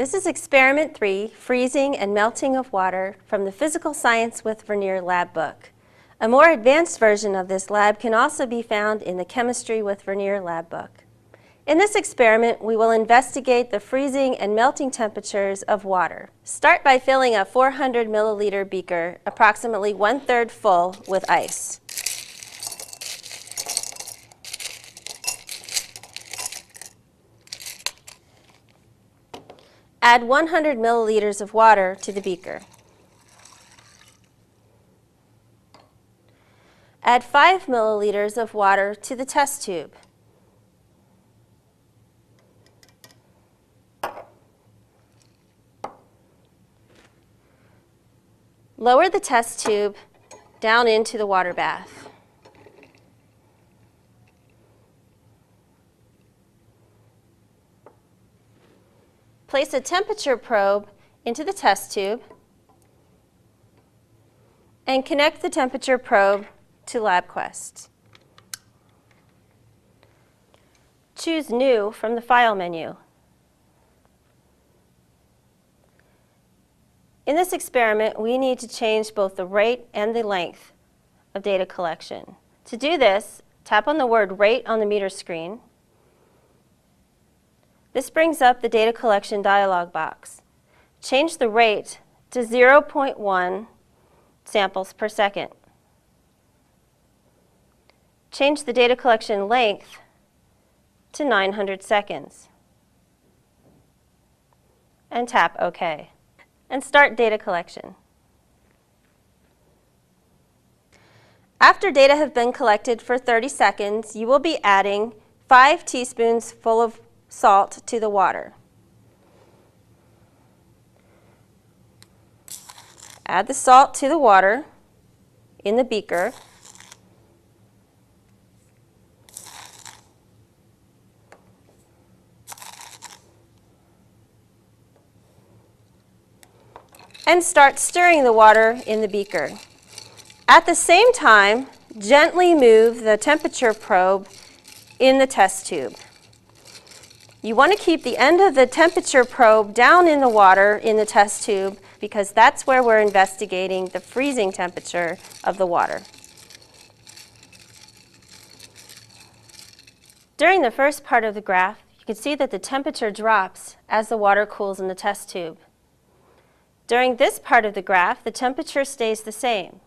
This is Experiment 3, Freezing and Melting of Water from the Physical Science with Vernier lab book. A more advanced version of this lab can also be found in the Chemistry with Vernier lab book. In this experiment, we will investigate the freezing and melting temperatures of water. Start by filling a 400 milliliter beaker, approximately 1/3 full, with ice. Add 100 milliliters of water to the beaker. Add 5 milliliters of water to the test tube. Lower the test tube down into the water bath. Place a temperature probe into the test tube and connect the temperature probe to LabQuest. Choose New from the File menu. In this experiment, we need to change both the rate and the length of data collection. To do this, tap on the word rate on the meter screen. This brings up the data collection dialog box. Change the rate to 0.1 samples per second. Change the data collection length to 900 seconds. And tap OK. And start data collection. After data have been collected for 30 seconds, you will be adding 5 teaspoons full of salt to the water. Add the salt to the water in the beaker. And start stirring the water in the beaker. At the same time, gently move the temperature probe in the test tube. You want to keep the end of the temperature probe down in the water in the test tube because that's where we're investigating the freezing temperature of the water. During the first part of the graph, you can see that the temperature drops as the water cools in the test tube. During this part of the graph, the temperature stays the same.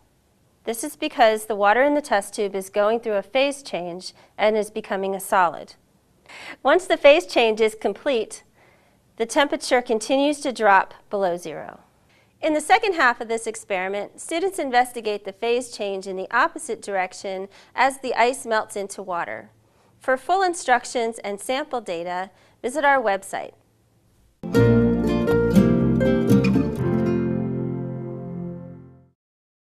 This is because the water in the test tube is going through a phase change and is becoming a solid. Once the phase change is complete, the temperature continues to drop below zero. In the second half of this experiment, students investigate the phase change in the opposite direction as the ice melts into water. For full instructions and sample data, visit our website.